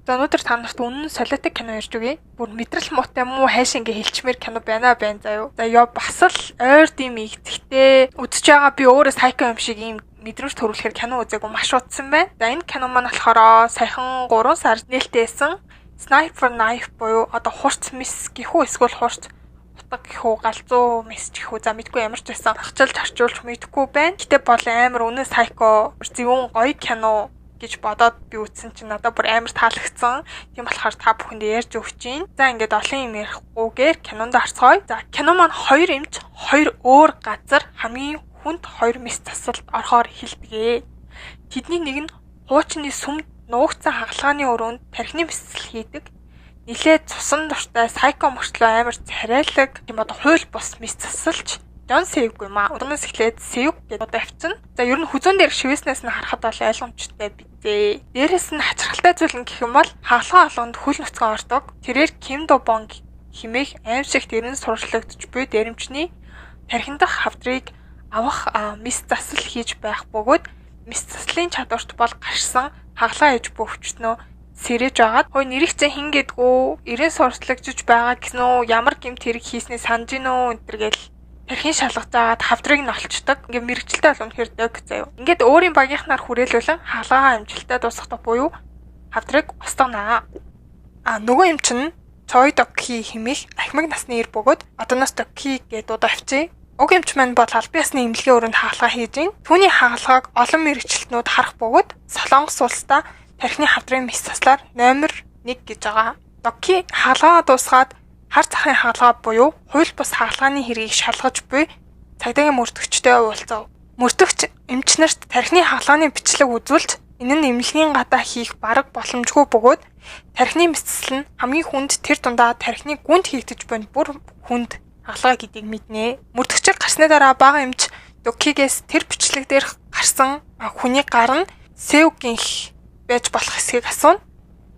За өнөөдөр та нарт үнэн солиотик кино ярьж өгье. Бүр мэдрэл муутай муу хайш ингээ хэлчмээр кино байна заяа. За ёо бас л ойр дим игдэхтэй үзэж байгаа би өөрөө сайко юм шиг ийм мэдрэмж төрүүлэхээр кино үзээгүй маш утсан байна. За энэ кино маань болохоор саяхан 3 сар нээлттэйсэн Sniper Knife буюу одоо хурц мис гэхүү эсвэл хурц утга гэхүү галзуу мис гэхүү за мэдгүй ямар ч байсан хачилж харчуулж мэдгүй байна. Гэтэ бол амар үнэн сайко зөвүүн гоё кино гэж бодоод би үзсэн чинь надад бүр амар таалагдсан. Тийм болохоор та бүхэнд ярьж өгч чинь. За ингээд олон юм ярихгүйгээр кинонд орцгоё. За кино маань 2 эмч 2 өөр газар хамгийн хүнд 2 мис засалд орохоор хилдэгэ. Тэдний нэг нь хуучны сүмд нуугдсан хагалгааны өрөөнд тархины мисэл хийдэг. Нилээ цусан дуртай сайко мөртлөө амар царайлаг тийм одоо хууль бус мис засалж Жон Сэвг юм аа. Урнаас эхлээд Сэвг гэдэг одоо авцсан. За ер нь хүзүүн дээр шивэснээс нь харахад бол ойлгомжтой бидээ. Дээрээс нь хачирхалтай зүйл нь гэх юм бол хаалгаа алганд хөл нуцган ордог. Тэрээр Ким До Бонг химээх аимшигт эрен сурчлагдж буй дээрэмчний тархин дах хавдрыг авах мис засал хийж байх бөгөөд мис заслын чадварт бол гарсан хаглаа ээж бөвчтнөө сэрэж агаад хой нэрэгцэн хин гэдгүү эрен сурчлагдж байгаа гэсэн үү ямар гэмт хэрэг хийснээ санаж гинөө энэ гэл тархин шалгаж агаад хавдрыг нь олчдаг. Ингээ мэрэгчлээ бол үнэхээр дог заяа. Ингээд өөрийн багийнхнаар хүрээлүүлэн хаалгаа амжилттай дуусгах буюу хавдрыг устгана. Нөгөө юм чинь Чой Докхи химэх ахмаг насны ир бөгөөд одооноос Докхи гэдэг дуудаа авчи. Уг эмч маань бол албан ёсны эмнэлгийн өрөөнд хаалгаа хийж гин. Түүний хаалгааг олон мэрэгчлэтнүүд харах бөгөөд Солонгос улсдаа тархины хавдрын мис заслаар номер 1 гэж байгаа. Докхи хаалгаа дуусгаад хар захын хаалгаа буюу хууль бус хаалгааны хэргийг шалгаж буй цагдаагийн мөрдөгчтэй уулзав. Мөрдөгч эмч нарт тархины хаалгааны бичлэг үзүүлж энэ нь эмнэлгийн гадаа хийх бараг боломжгүй бөгөөд тархины мисцэл нь хамгийн хүнд тэр дундаа тархины гүнд хийгдэж буй бүр хүнд хаалгаа гэдгийг мэднэ. Мөрдөгчөөр гарсны дараа бага эмч Докхигээс тэр бичлэг дээр гарсан хүний гар нь Сэвгийн байж болох хэсгийг асууна.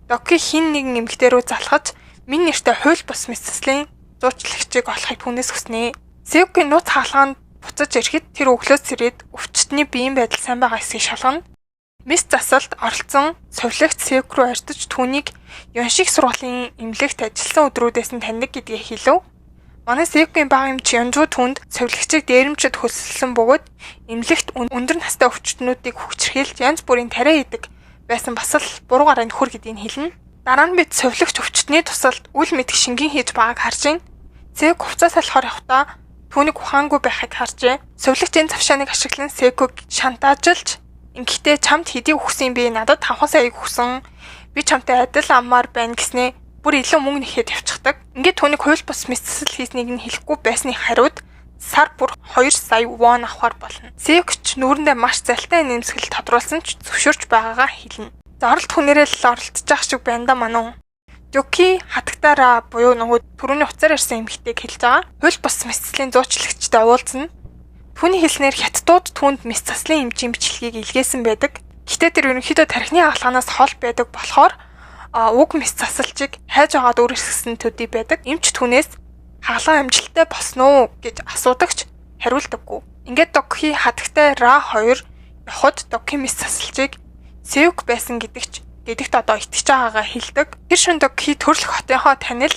Докхи хин нэгэн эмэгтэй рүү залхаж минь нэртэй хууль бус мисцлийн зуучлагчийг олохыг түүнээс хүснэ. Сэвгийн нууц хаалгаанд буцаж ирэхэд тэр өглөөс сэрээд өвчтний биеийн байдал сайн байгаа эсэхийг шалгана. Мис засалд оролцсон совилогч Сэвг рүү ордож түүнийг Ёншиг сургуулийн эмнэлэгт ажилласан өдрүүдээс нь таньдаг гэдгийг хэлв. Манай Сэвгийн бага эмч Ёнжу түнд совилогчийг дээрэмчэд хөсөлсөн бөгөөд эмнэлэгт өндөр настай өвчтнүүдийг хүчрхийлж янз бүрийн тариа хийдэг байсан бас л буруу гараа нөхөр гэдгийг хэлнэ. Дараа нь бид совилогч өвчтний тусалд үл мэдэх шингэн хийж байгааг харж байна. Сэвг хувцас салахаар явахдаа түүнийг ухаангүй байхыг харжээ. Совилогч энэ завшааныг ашиглан Сэвгийг шантаажилж "Ингэхдээ чамд хэдий өгсөн би надад 5 саяг өгсөн. Би чамтай адил аммаар байна" гэснээ бүр илүү мөнгө нэхэд явчихдаг. Ингээд түүнийг хууль бус мис засал хийснийг нь хэлэхгүй байсны хариуд сар бүр 2 сая вон авахар болно. Сэвгч нүүрэндээ маш залтай нэмсгэл тодруулсан ч зөвшөөрч байгаагаа хэлнэ. За оролт хүнээрээ л оролцож ах шиг байна да мануу. Докхи хатагтаараа буюу нөгөө түрүүний уцаар ирсэн эмэгтэйг хэлж байгаа. Хууль бус мис заслын зуучлагчтай уулзна. Түүний хэлснээр хятадууд түүнд мис заслын эмчийн бичлэгийг илгээсэн байдаг. Гэтэ тэр ерөнхийдөө тархины хаалганаас хол байдаг болохоор уг мис засалчийг хайж агаад өөрсгсөн төдий байдаг. Эмч түүнээс хаалгаа амжилттай босно уу гэж асуудагч хариулдаггүй. Ингээд Докхи хатагтай Ра 2 явхад Докхи мис засалчийг Сэвг байсан гэдэгт одоо итгэж байгаагаа хэлдэг. Тэр шин Докхи төрөлх хотынхоо танил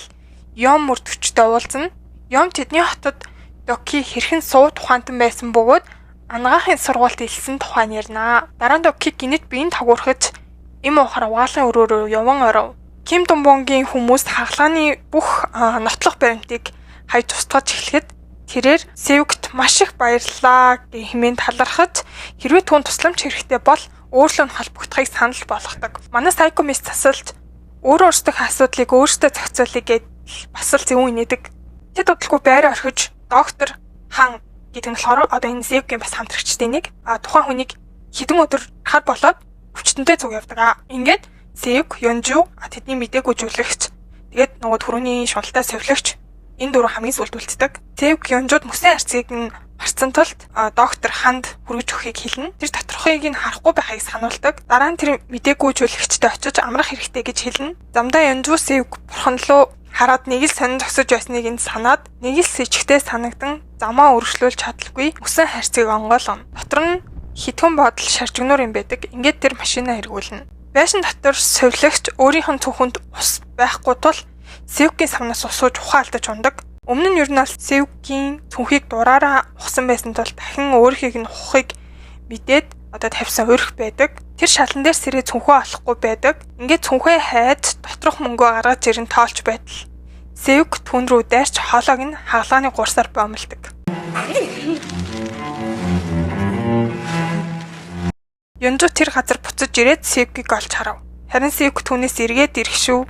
Ём мөрдөгчтэй уулзна. Ём тэдний хотод Докхи хэрхэн суу тухаантан байсан бөгөөд анагаахын сургуульд илсэн тухай ярина. Дараа нь Докхи гинэт биеийн тагуурхаж им ухаар угаалгын өрөөрөө яван оров. Ким До Бонгийн хүмүүс хаалгааны бүх нотлох баримтыг хайж устгаж эхлэхэд тэрээр Сэвгт маш их баярлалаа хэмээн талархаж хэрвээ түүнд тусламж хэрэгтэй бол өөрлөө нь холбогдохыг санал болгодог. Манай сайко мис засалж өөрөөсдөө асуудлыг өөрсдөө зохицуулъя гэд бас л зөвүүн инээдэг. Тэд удалгүй байраа орхиж доктор хан гэдэг нь болохоор одоо энэ Сэвгийн бас хамтрагчдын нэг тухайн хүнийг хэдэн өдөр хар болоод өвчтөнтэй зүг явдаг. Ингээд Сэвг, Ёнжу тэдний мдээгүй жүжиглэгч тэгээд нөгөө түрүүний шуналтай совилогч энэ дөрөв хамгийн сүлд үлддэг. Сэвг, Ёнжуд мөсөн арцгийг нь марцсан тулд доктор ханд хүргэж өгөхийг хэлнэ. Тэр доторхыг нь харахгүй байхыг сануулдаг. Дараа нь тэр мдээгүй жүжиглэгчтэй очиж амрах хэрэгтэй гэж хэлнэ. Замдаа Ёнжу Сэвг бурханлуу хараад нэг л сонин зогсож байсныг нь санаад нэг л сэжигтэй санагдан замаа өргөжлүүлж чадалгүй мөсөн харцгийг онгойлгоно. Дотор нь хитгэн бодол шаржигнуур юм байдаг. Ингээд тэр машинаа эргүүлнэ. Байшин дотор сувилагч өөрийнх нь цүнхэнд ус байхгүй тул Сэвкийн савнаас усууж ухаалдаж ундаг. Өмнө нь ер нь бол Сэвкийн цүнхийг дураараа ухсан байсан тул дахин өөрхийг нь ухахыг мэдээд одоо тавьсан өрх байдаг. Тэр шалан дээр сэрээ цүнхөө олохгүй байдаг. Ингээд цүнхээ хайж доторх мөнгөө гаргаж ирэн тоолж байтал Сэвк түн рүү дайрч хоолойг нь хагалгааны гурсаар бомлдог. Ёнжо тэр газар буцаж ирээд Сэвкийг олж харав. Харин Сэвк түүнээс эргээд ирэх шүү.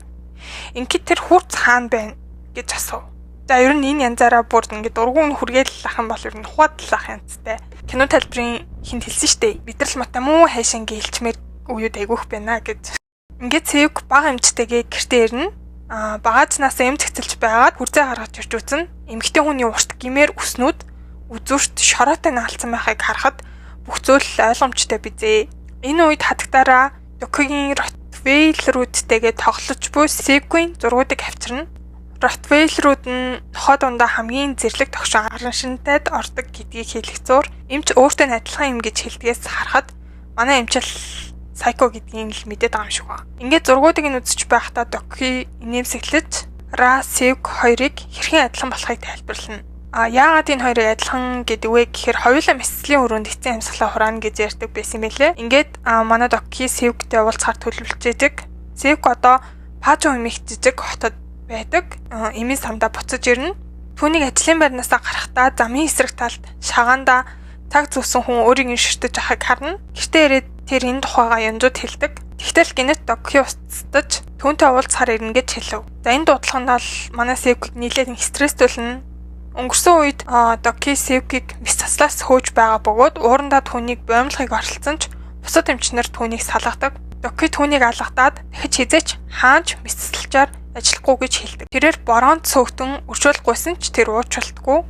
Ингээд тэр хурц хаана байна гэж асуув. За ер нь энэ янзаараа бүр ингээд дургуун хүргээл лах юм бол ер нь ухаад лах янзтай. Кино тайлбарын хинт хэлсэн штэ. Мэдрэл мата муу хайшин гэлчмээр үеуд айгүйх байна гэж. Ингээд Сэвк бага эмчтэйгээ гэртээ ирнэ. Багаазнаас эмч хэцэлж байгаад хүрзээ гаргаж ирж үзнэ. Эмэгтэй хүний урт гимээр өснүүд үзүүрт шороотой наалцсан байхыг харахад бүх зүйл ойлгомжтой бизээ. Энэ үед хатагтаараа Докигийн Ротвейлерүүдтэйгээ тоглож буй Сэвкийн зургуудыг авчирна. Ротвейлерүүд нь тохоо дундаа хамгийн зэрлэг тогшоо гарын шинтайд ордог гэдгийг хэлэх зур эмч өөртөө адилхан юм гэж хэлдгээс харахад манай эмчил сайко гэдгийг л мэдээд байгаа юм шиг байна. Ингээд зургуудыг нь үзэж байхдаа Доки инээмсэглэж Ра Сэвк хоёрыг хэрхэн адилхан болохыг тайлбарлана. Яагаад энэ хоёрыг адилхан гэдэг вэ гэхээр хоёулаа мэслийн өрөөнд эцсийн амьсгалаа хураана гэж ярьдаг байсан юм билэ. Ингээд манай Доки Сэвктэй уулзахаар төлөвлөж байдаг. Сэвк одоо Пажо хэмээх жижиг хотод байдаг. Эмийн самдаа буцаж ирнэ. Түүнийг ажлын байрнаасаа гарахдаа замын эсрэг талд шагаанда цаг зүүсэн хүн өөрийг нь ширтэж ахыг харна. Гэртээ ирээд тэр энэ тухайгаа Ёнжод хэлдэг. Тэгтэл гинэт Доки устдаж түүнтэй уулзахаар ирнэ гэж хэлв. За энэ дуудлаганд бол манай Сэвкийг нийлээд стresстүүлнэ. Өнгөрсөн үед Доки Сэвкийг мэс заслаас хөөж байгаа бөгөөд уурандаа түүнийг боомлохыг оролцсон ч бусад эмчнэр түүнийг салгадаг. Доки түүнийг алгадаад дахиж хизээч хаанч мэс заслчаар ажиллахгүй гэж хэлдэг. Тэрээр бороонд сөөгтөн өршөөлгүйсэн ч тэр уучлалтгүй.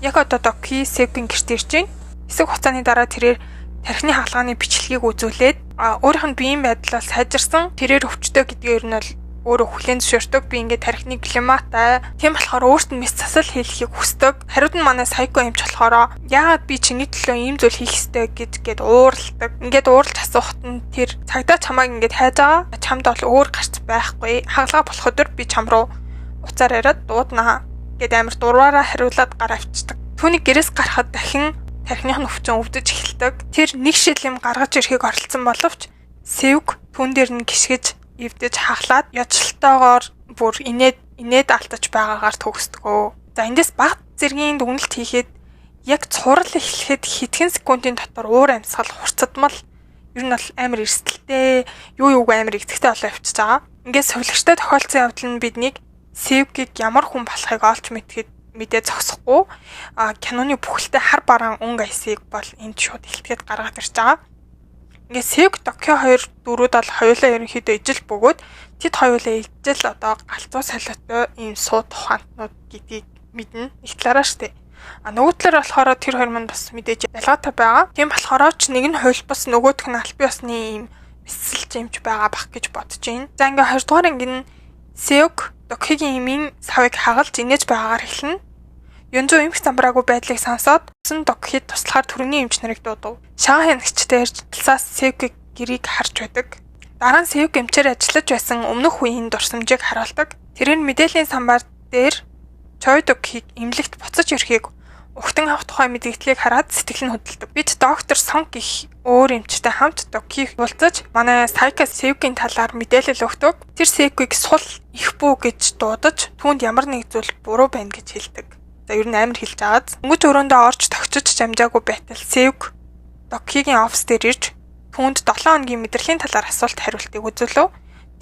Яг одоо Доки Сэвкийн гэрт ирж байна. Хэсэг хугацааны дараа тэрээр тархины хаалганы бичлэгийг үзүүлээд өөрийнх нь биеийн байдлаа сайжирсан. Тэрээр өвчтөй гэдгээр нь бол өөрөө хүлээн зөвшөөрдөг. Би ингээд тархины климатай. Тийм болохоор өөрт нь мэс засал хийхийг хүсдэг. Хариуд нь манай сайко эмч болохоор яагаад би чиний төлөө ийм зүйл хийх ёстой гэдгээд уурладаг. Ингээд уурлж асуухад нь тэр цагдаа чамайг ингээд хайж байгаа. Чамд бол өөр гарц байхгүй. Хагалгаа болох өдөр би чам руу уцаар яриад дууднаа гэд амар дураараа хариулаад гар авчдаг. Түүний гэрээс гарахад дахин тархиных нь өвчин өвдөж эхэлдэг. Тэр нэг шил юм гаргаж ирэхийг оролцсон боловч Сэвк түн дээр нь гიშгэж эвдэж хахлаад яжлалтайгоор бүр инээд алдаж байгаагаар төгсдгөө. За эндээс баг зэргийн дүгнэлт хийхэд яг цурал эхлэхэд хэдхэн секундын дотор уур амьсгал хурцдмал ер нь бол амар эрсдэлтэй юу амар ихтэй болоо явчихж байгаа. Ингээд сувилагчтай тохиолдсон явдал нь биднийг Сэвкийг ямар хүн болохыг олж мэдээ зогсохгүй. Киноны бүхэлдээ хар бараан өнгө аясыг бол энд шууд илтгэхэд гаргаад ирж байгаа. Ингээд Сэвк Доки хоёр дөрүүд бол хоёулаа ерөнхийдөө ижил бөгөөд тэд хоёулаа ижил одоо галзуу солиотой ийм сууд ухаантнууд гэдгийг мэднэ. Их талаараа штэ. Нөгөө талаар болохоор тэр хоёр мань бас мэдээж ялгаатай байгаа. Тийм болохоор ч нэг нь хуйлбас нөгөөх нь аль бие усны ийм мэсэлж юмч байгаа бах гэж бодож байна. За ингээд 2 дугаар ангийн Сэвк Докигийн эмийн савыг хагалж инээж байгаагаар хэлнэ. Ёнжо эмх замбраагүй байдлыг сонсоод Докид туслахаар түргэний эмч нарыг дуудав. Шагаан хянагчтай ирж талсаас Сэвкийг гэрийг харж байдаг. Дараа нь Сэвк эмчээр ажиллаж байсан өмнөх үеийн дурсамжийг харуулдаг. Тэрээр мэдээллийн самбар дээр Чой Докиг эмнэлэгт буцаж ирэхийг угтан авах тухай мэдээллийг хараад сэтгэл нь хөдөлдөг. Бид доктор Сонг гэх өөр эмчтэй хамт Докиг уулзаж манай Сайка Сэвкийн талаар мэдээлэл өгдөг. Тэр Сэвкийг сул их бүү гэж дуудаж түүнд ямар нэг зүйл буруу байна гэж хэлдэг. За ер нь амар хэлж агаад өнгөж өрөөндөө орж тогтчиж амжаагүй байтал Сэвк Докигийн офис дээр ирж түүнд 7 хоногийн мэдрэлийн талаар асуулт хариултыг үзүүлв.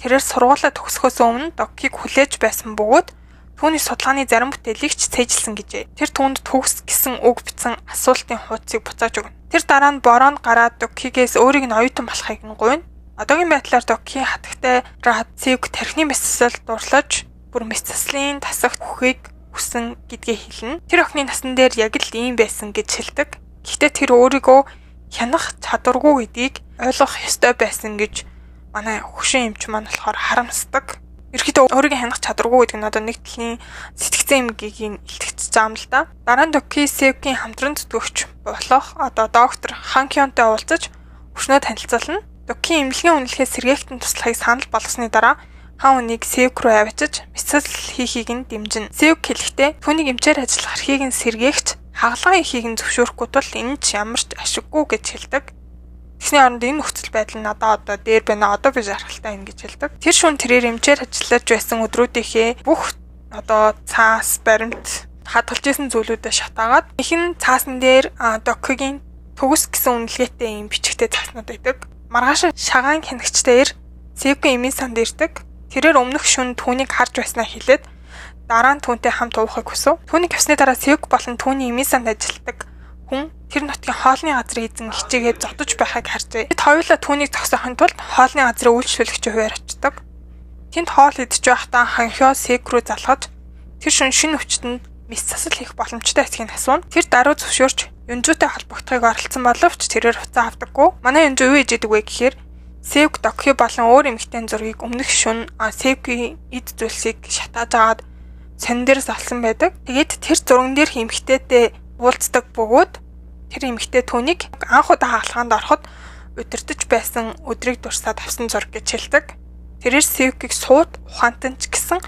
Тэрээр сургуулаа төгсөхөөс өмнө Докиг хүлээж байсан бөгөөд түүний судалгааны зарим бүтээлийг ч цээжилсэн гэжээ. Тэр түүнд төгс гэсэн үг бичсэн асуултын хуудсыг буцааж өгнө. Тэр дараа нь бороонд гараад Докигээс өөрийг нь оюутан болохыг нь гуйна. Одоогийн байдлаар Докигийн хатагтай Сэвк тархины мэсэл дурлаж бүр мэсцлийн тасагт бүхийг хүсэн гэдгийг хэлнэ. Тэр охины насан дээр яг л ийм байсан гэж хэлдэг. Гэхдээ тэр өөрийгөө хянах чадваргүй гэдгийг ойлгох ёстой байсан гэж манай хөгшин эмч маань болохоор харамсдаг. Ерөнхийдөө өөрийгөө хянах чадваргүй гэдэг нь одоо нэг талын сэтгцэн эмгэгийг илтгэж байгаа юм л да. Дараа нь Доки Сэвкийн хамтран зүтгэгч болох одоо доктор Ханкёнтой уулзаж өшнөө танилцуулна. Доки имлэгийн үнэлгээ сэргээхтэн туслахыг санал болгосны дараа хан үнийг Сеюк руу авчиж мясал хийхийг нь дэмжинэ. Сеюк хэлэхдээ түүнийг эмчээр ажиллах архийг нь сэргээгч хагалгаа ихийг нь зөвшөөрөхгүй тул энэ ч ямар ч ашиггүй гэж хэлдэг. Тэгсний оронд энэ нөхцөл байдал надад одоо дээр байна. Одоо би жаргалтай ингэж хэлдэг. Тэр шөнө тэрээр эмчээр ажиллаж байсан өдрүүдийнхээ бүх одоо цаас баримт хадгалж исэн зүйлүүдэд шатаагаад ихэн цаасан дээр Докигийн төгс гэсэн үнэлгээтэй юм бичгтэй цааснууд байдаг. Маргааш шагаан хянагчдаар Сеюкийн эмийн санд ирдэг. Тэрээр өмнөх шөнө түүнийг харж байснаа хэлээд дараа нь түүнтэй хамт уухыг хүсв. Түүнийг авсны дараа Сеюк болон түүний эмийн санд ажилладаг хүн тэр нутгийн хоолны газрын эзэн хичээгээд зодож байхыг харжээ. Тэд хоёулаа түүнийг зогсоохын тулд хоолны газрын үйлчлүүлэгчийн хувьар очдог. Тэнд хоол идэж байхдаа ханхио Сеюк руу залгаж тэр шинэ өвчтөнд мис засал хийх боломжтой эсхийг асууна. Тэр даруй зөвшөөрч Юнжутай холбогдохыг оролцсон боловч тэрээр хуцаа авдаггүй. Манай Юнжу юу ээжэдэг вэ гэхээр Сеюк Доки болон өөр эмэгтэйн зургийг өмнөх шөнө Сеюкийн эд зүйлсийг шатааж агаад сонин дээрээс олсон байдаг. Тэгээд тэр зурган дээр эмэгтэйтэй уулздаг бөгөөд тэр эмэгтэй түүнийг анх удаа хаалхаанд ороход удирдах байсан өдрийг дурсаад авсан зураг гэж хэлдэг. Тэрээр Сеюкийг сууд ухаантан ч гэсэн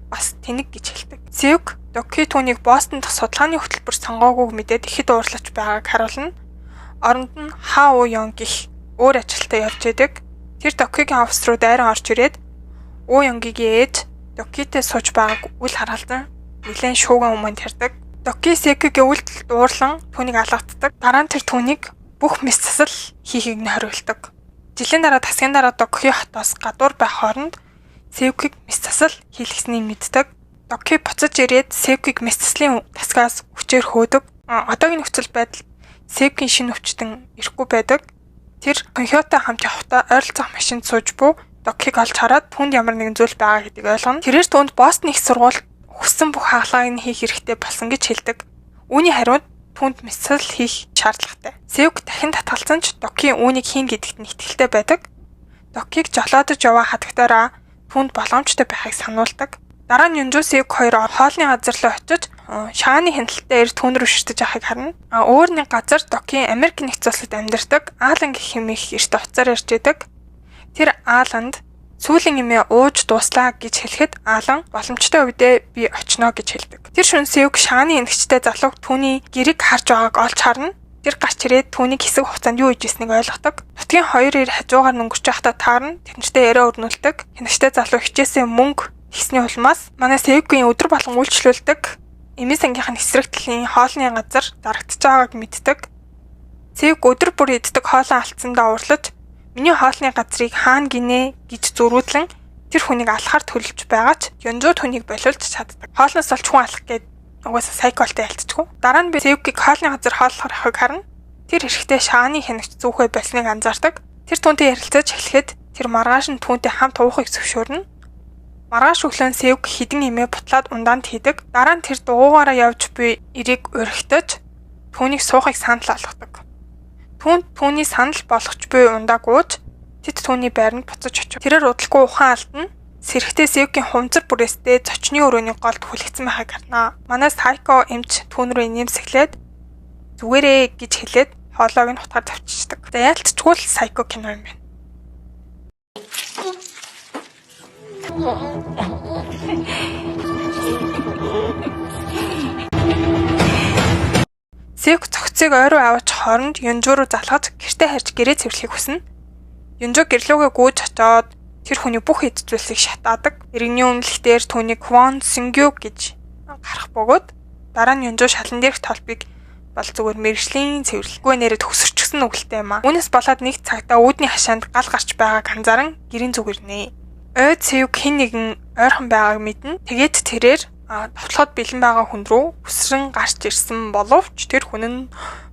бас тэнэг гэж хэлдэг. Сеюк Доки түүнийг Бостон дахь судалгааны хөтөлбөр сонгоогүйг мэдээд ихэд уурлаж байгааг харуулна. Оронд нь Хао Ён гэх өөр ажилтаа явж идэг. Тэр Докигийн офис руу дайран орж ирээд Уу Ёнгийн ээж Докитэй сууж байгааг үл харгалзан нэлээд шууган өмнө тарьдаг. Доки Сеюкигийн үйлдэлд уурлан түүнийг алгаддаг. Дараа нь тэр түүнийг бүх мис засал хийхийг нь хориулдаг. Жилийн дараа тасгийн дараа Доки хотоос гадуур байх хооронд Сеюкийг мис засал хийлгэснийг мэддэг. Доки буцаж ирээд Сеюкийг мис заслын тасгаас хүчээр хөөдөг. Одоогийн нөхцөл байдал Сеюкийн шинэ өвчтөн ирэхгүй байдаг. Тэр Хонхиотой хамт явахдаа ойролцоох машинд сууж буй Докиг олж хараад түнд ямар нэгэн зүйл байгаа гэдгийг ойлгоно. Тэрээр түүнд Бостон их сургууль хүссэн бүх хаалгааг нь хийх хэрэгтэй болсон гэж хэлдэг. Үүний хариунд түүнд мисал хийх шаардлагатай. Сеюк дахин татгалзсан ч Доки үүнийг хийн гэдэгт нь итгэлтэй байдаг. Докиг жолоодож яваа хатагтаараа түүнд боломжтой байхыг сануулдаг. Дараа нь Юнжу Сеюк хоёр хоолны газар руу очиж шааны хяналттай ир түүн рүү ширтэж авахыг харна. Өөр нэг газар Доки Америк нэгдсэн улсад амьдардаг Аалан гэх хэмээх эрт уцаар ярьж идэг. Тэр Ааланд сүүлийн эмээ ууж дууслаа гэж хэлэхэд Аалан боломжтой үедээ би очно гэж хэлдэг. Тэр шөнө Сеюк шааны хянагчтай залууг түүний гэрийг харж байгааг олж харна. Тэр гарч ирээд түүнийг хэсэг хугацаанд юу хийж ирснийг ойлгодог. Нутгийн хоёр ир хажуугаар өнгөрч байхдаа таарна. Тэднэртэй яриа өрнүүлдэг. Хянагчтай залуу хичээсэн мөнгө хийсний улмаас манай Сеюкийн өдөр болгон үйлчлүүлдэг эмийн сангийнх нь эсрэг талын хоолны газар дарагдж байгааг мэддэг. Сеюк өдөр бүр иддэг хоолоо алдсандаа уурлаж миний хоолны газрыг хаана гинэ гэж зөрүүдлэн тэр хүнийг алхахаар төлөвлөж байгаа ч Юнжу түүнийг болиулж чаддаг. Хоолноос олж хүн алах гээд угаасаа сайколтой ялцчихгүй. Дараа нь би Сеюкийг хоолны газар хооллохоор авахыг харна. Тэр эрэхтэй шааны хянагч зүүхэй болсныг анзаардаг. Тэр түүнтэй ярилцаж эхлэхэд тэр маргааш нь түүнтэй хамт уухыг зөвшөөрнө. Маргааш өглөө Сеюк хідэн эмээ бутлаад ундаанд хийдэг. Дараа нь тэр дугуйгаараа явж буй эрийг урагтаж түүнийг суухыг санал болгодог. Түүний санал болгоч буй ундааг ууж тэд түүний байранд буцаж очив. Тэрээр удалгүй ухаан алдна. Сэрэгтэй Сеюкийн хувцар бүрээстэй зочны өрөөний голд хүлэгдсэн байхыг харна. Манай Сайко эмч түүн рүү нэмсэглээд зүгээрээ гэж хэлээд хоолойг нь хутгаар тавьчихдаг. За яалтчгүй л Сайко кино юм байна. Сеюк цогцыг ойруу аваач хооронд Юнжу руу залгаж гэртээ харж гэрээ цэвэрлэхийг хүснэ. Юнжу гэрлүүгээ гүйж очоод тэр хүний бүх эд зүйлсийг шатаадаг. Иргэний үнэлэхээр түүнийг Хвон Сингю гэж гарах бөгөөд дараа нь Юнжу шалан дээрх толбыг бол зүгээр мэрэгжлийн цэвэрлэхгүй нэрээ төгсөрчихсөн үгэлтэй юм аа. Үүнээс болоод нэг цагтаа үүдний хашаанд гал гарч байгааг анзааран гэрийн зүгэрнэ. Ойд Сеюк хэн нэгэн ойрхон байгааг мэднэ. Тэгээд тэрээр товтлоход бэлэн байгаа хүн рүү хүсрэн гарч ирсэн боловч тэр хүн нь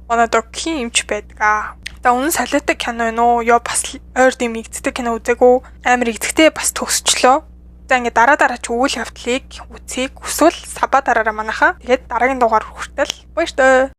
манай Докигийн эмч байдаг. За үнэн солиотой кино нөө ёо бас ойр дэм игддэг кино үзээгүй амар игдэхтэй бас төгсчлөө. За ингээ дараа ч үйл явдлыг үзье. Хүсвэл саба дараараа манайхаа. Тэгээд дараагийн дугаар хүртэл баяртай.